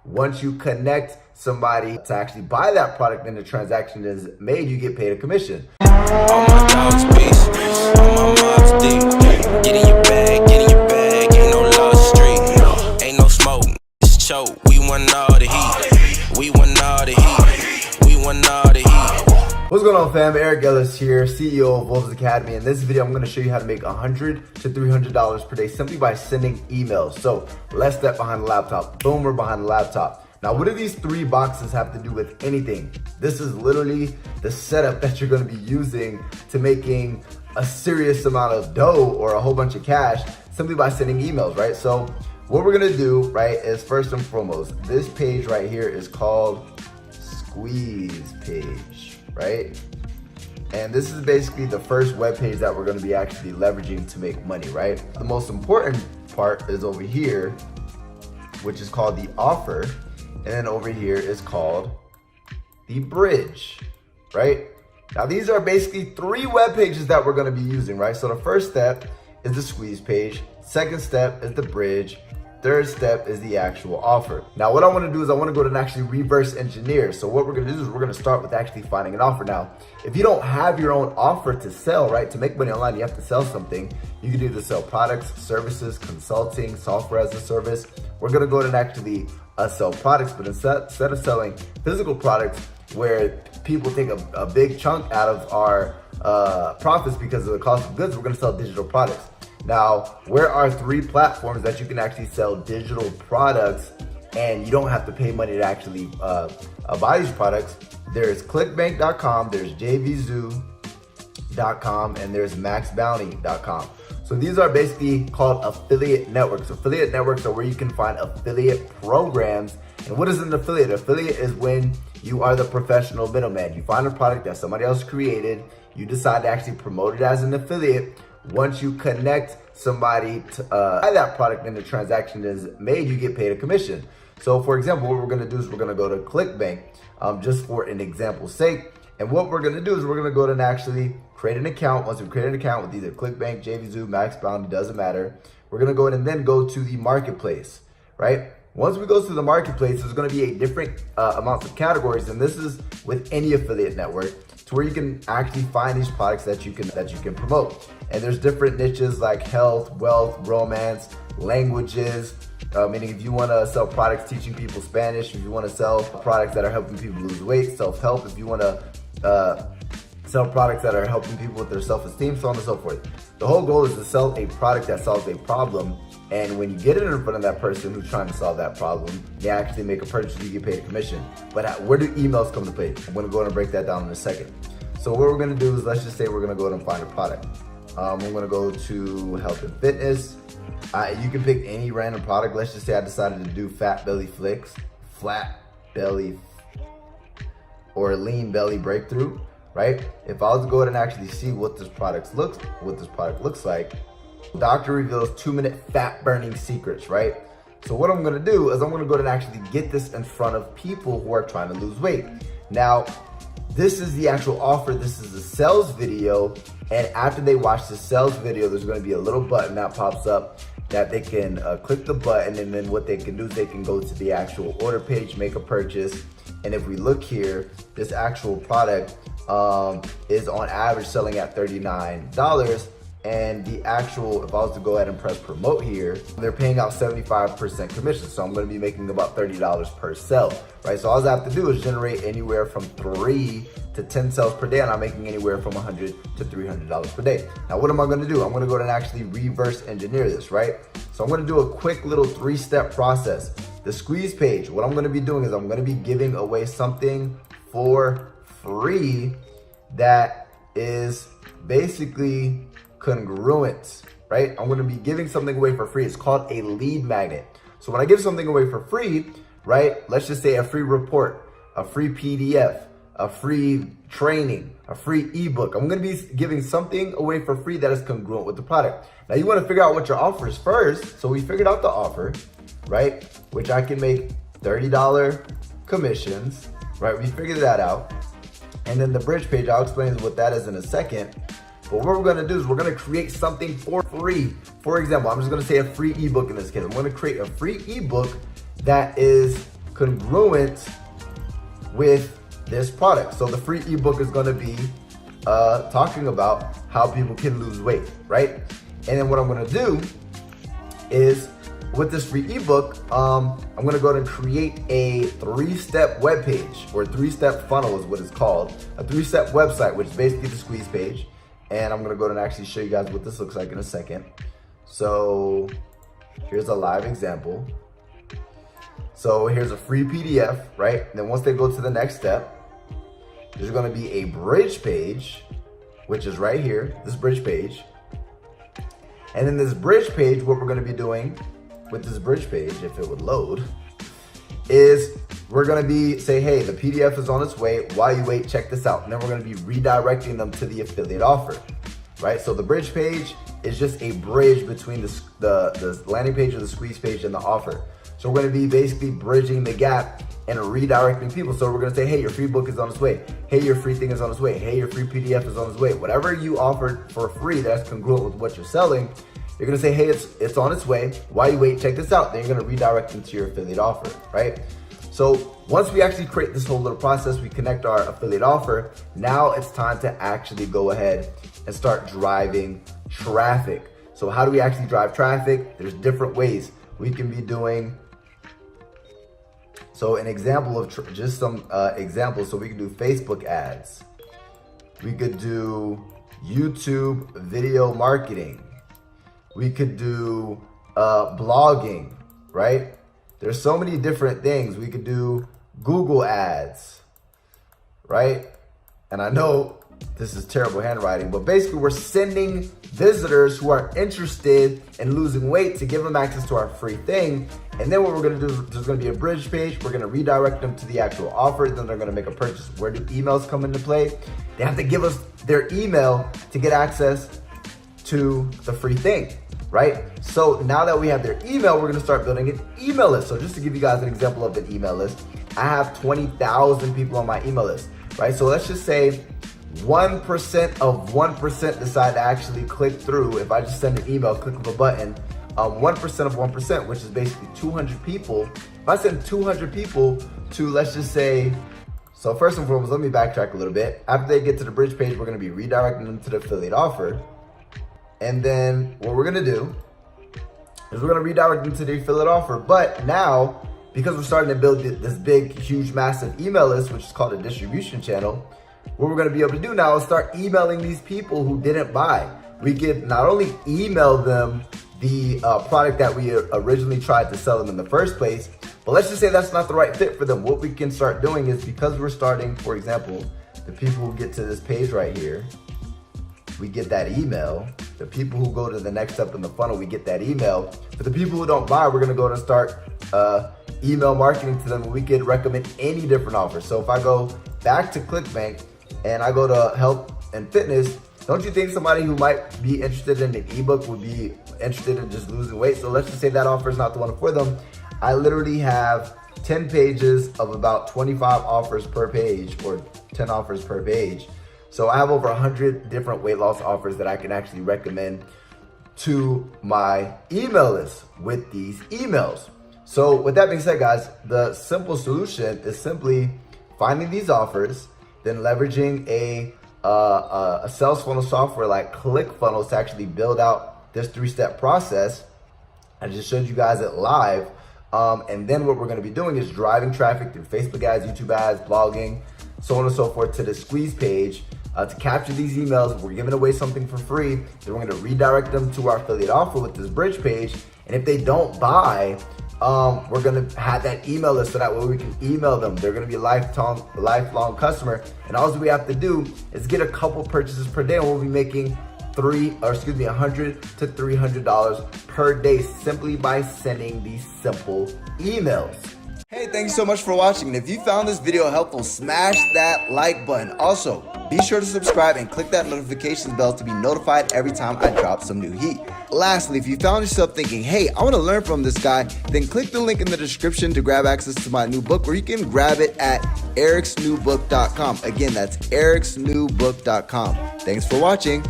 Once you connect somebody to actually buy that product and the transaction is made, you get paid a commission. All my dogs peace, all my mobs deep. Get in your bag, ain't no lost street. Ain't no smoke, it's choke. We want all the heat, we want all the heat, we want all the heat. What's going on, fam? Eric Ellis here, CEO of Wolves Academy. In this video, I'm going to show you how to make $100 to $300 per day simply by sending emails. So let's step behind the laptop. Boom, we're behind the laptop. Now, what do these three boxes have to do with anything? This is literally the setup that you're going to be using to making a serious amount of dough or a whole bunch of cash simply by sending emails, right? So what we're going to do, right, is first and foremost, this page right here is called Squeeze Page, right? And this is basically the first web page that we're going to be actually leveraging to make money, right? The most important part is over here, which is called the offer. And then over here is called the bridge, right? Now these are basically three web pages that we're gonna be using, right? So the first step is the squeeze page. Second step is the bridge. Third step is the actual offer. Now what I wanna do is I wanna go and actually reverse engineer. So what we're gonna do is we're gonna start with actually finding an offer. Now, if you don't have your own offer to sell, right? To make money online, you have to sell something. You can either sell products, services, consulting, software as a service. We're gonna go and actually sell products, but instead of selling physical products where people take a big chunk out of our profits because of the cost of goods, we're gonna sell digital products. Now, where are three platforms that you can actually sell digital products and you don't have to pay money to actually buy these products? There's clickbank.com, there's jvzoo.com, and there's maxbounty.com. So these are basically called affiliate networks. Affiliate networks are where you can find affiliate programs. And what is an affiliate? Affiliate is when you are the professional middleman. You find a product that somebody else created, you decide to actually promote it as an affiliate. Once you connect somebody to buy that product and the transaction is made, you get paid a commission. So for example, what we're gonna do is we're gonna go to ClickBank, just for an example's sake. And what we're gonna do is we're gonna go and actually create an account. Once we create an account with either ClickBank, JVZoo, MaxBounty, doesn't matter. We're gonna go in and then go to the marketplace, right? Once we go to the marketplace, there's gonna be a different amounts of categories, and this is with any affiliate network, to where you can actually find these products that you can promote. And there's different niches like health, wealth, romance, languages. Meaning if you want to sell products teaching people Spanish, if you want to sell products that are helping people lose weight, self-help, if you want to sell products that are helping people with their self-esteem, so on and so forth. The whole goal is to sell a product that solves a problem, and when you get it in front of that person who's trying to solve that problem, they actually make a purchase, you get paid a commission. But where do emails come to play? I'm gonna go ahead and break that down in a second. So what we're gonna do is, let's just say we're gonna go ahead and find a product. We're gonna go to health and fitness. You can pick any random product. Let's just say I decided to do flat belly or lean belly breakthrough, right? If I was to go ahead and actually see what this product looks like, doctor reveals 2-minute fat burning secrets, right? So what I'm gonna do is I'm gonna go ahead and actually get this in front of people who are trying to lose weight. Now, this is the actual offer. This is the sales video. And after they watch the sales video, there's gonna be a little button that pops up that they can click the button, and then what they can do is they can go to the actual order page, make a purchase. And if we look here, this actual product is on average selling at $39. And the actual, if I was to go ahead and press promote here, they're paying out 75% commission. So I'm gonna be making about $30 per sale, right? So all I have to do is generate anywhere from 3 to 10 sales per day, and I'm making anywhere from $100 to $300 per day. Now, what am I gonna do? I'm gonna go ahead and actually reverse engineer this, right? So I'm gonna do a quick little 3-step process. The squeeze page, what I'm gonna be doing is I'm gonna be giving away something for free that is basically congruent, right? I'm gonna be giving something away for free. It's called a lead magnet. So when I give something away for free, right? Let's just say a free report, a free PDF, a free training, a free ebook. I'm gonna be giving something away for free that is congruent with the product. Now you wanna figure out what your offer is first. So we figured out the offer, right? Which I can make $30 commissions, right? We figured that out. And then the bridge page, I'll explain what that is in a second. But what we're gonna do is we're gonna create something for free. For example, I'm just gonna say a free ebook in this case. I'm gonna create a free ebook that is congruent with this product. So the free ebook is going to be talking about how people can lose weight, right? And then what I'm going to do is with this free ebook, I'm going to go ahead and create a 3-step web page, or 3-step funnel is what it's called, a 3-step website, which is basically the squeeze page. And I'm going to go ahead and actually show you guys what this looks like in a second. So here's a live example. So here's a free PDF, right? And then once they go to the next step, there's going to be a bridge page, which is right here, this bridge page. And in this bridge page, what we're going to be doing with this bridge page, if it would load, is we're going to be say, hey, the PDF is on its way. While you wait, check this out. And then we're going to be redirecting them to the affiliate offer, right? So the bridge page is just a bridge between the landing page or the squeeze page and the offer. So we're going to be basically bridging the gap and redirecting people. So we're going to say, hey, your free book is on its way. Hey, your free thing is on its way. Hey, your free PDF is on its way. Whatever you offered for free that's congruent with what you're selling, you're going to say, hey, it's on its way. While you wait, check this out. Then you're going to redirect them to your affiliate offer, right? So once we actually create this whole little process, we connect our affiliate offer. Now it's time to actually go ahead and start driving traffic. So how do we actually drive traffic? There's different ways we can be doing. So an example of just some examples. So we can do Facebook ads. We could do YouTube video marketing. We could do blogging, right? There's so many different things. We could do Google ads, right? And I know this is terrible handwriting, but basically we're sending visitors who are interested in losing weight to give them access to our free thing. And then what we're gonna do, there's gonna be a bridge page. We're gonna redirect them to the actual offer. Then they're gonna make a purchase. Where do emails come into play? They have to give us their email to get access to the free thing, right? So now that we have their email, we're gonna start building an email list. So just to give you guys an example of an email list, I have 20,000 people on my email list, right? So let's just say 1% of 1% decide to actually click through. If I just send an email, click of a button, 1% of 1%, which is basically 200 people. If I send 200 people to, let's just say, so first and foremost, let me backtrack a little bit. After they get to the bridge page, we're gonna be redirecting them to the affiliate offer. And then what we're gonna do is we're gonna redirect them to the affiliate offer. But now, because we're starting to build this big, huge, massive email list, which is called a distribution channel, what we're gonna be able to do now is start emailing these people who didn't buy. We could not only email them the product that we originally tried to sell them in the first place, but let's just say that's not the right fit for them. What we can start doing is, because we're starting, for example, the people who get to this page right here, we get that email. The people who go to the next step in the funnel, we get that email. But the people who don't buy, we're gonna go and start email marketing to them, and we could recommend any different offers. So if I go back to ClickBank and I go to health and fitness, don't you think somebody who might be interested in an ebook would be interested in just losing weight? So let's just say that offer is not the one for them. I literally have 10 pages of about 25 offers per page, or 10 offers per page. So I have over 100 different weight loss offers that I can actually recommend to my email list with these emails. So with that being said, guys, the simple solution is simply finding these offers, then leveraging a sales funnel software like ClickFunnels to actually build out this 3-step process. I just showed you guys it live. And then what we're gonna be doing is driving traffic through Facebook ads, YouTube ads, blogging, so on and so forth, to the squeeze page to capture these emails. We're giving away something for free. Then we're gonna redirect them to our affiliate offer with this bridge page. And if they don't buy, we're gonna have that email list so that way we can email them. They're gonna be a lifelong customer. And all we have to do is get a couple purchases per day, and we'll be making $100 to $300 per day simply by sending these simple emails. Hey, thanks so much for watching. And if you found this video helpful, smash that like button. Also, be sure to subscribe and click that notifications bell to be notified every time I drop some new heat. Lastly, if you found yourself thinking, hey, I want to learn from this guy, then click the link in the description to grab access to my new book, where you can grab it at ericsnewbook.com. Again, that's ericsnewbook.com. Thanks for watching.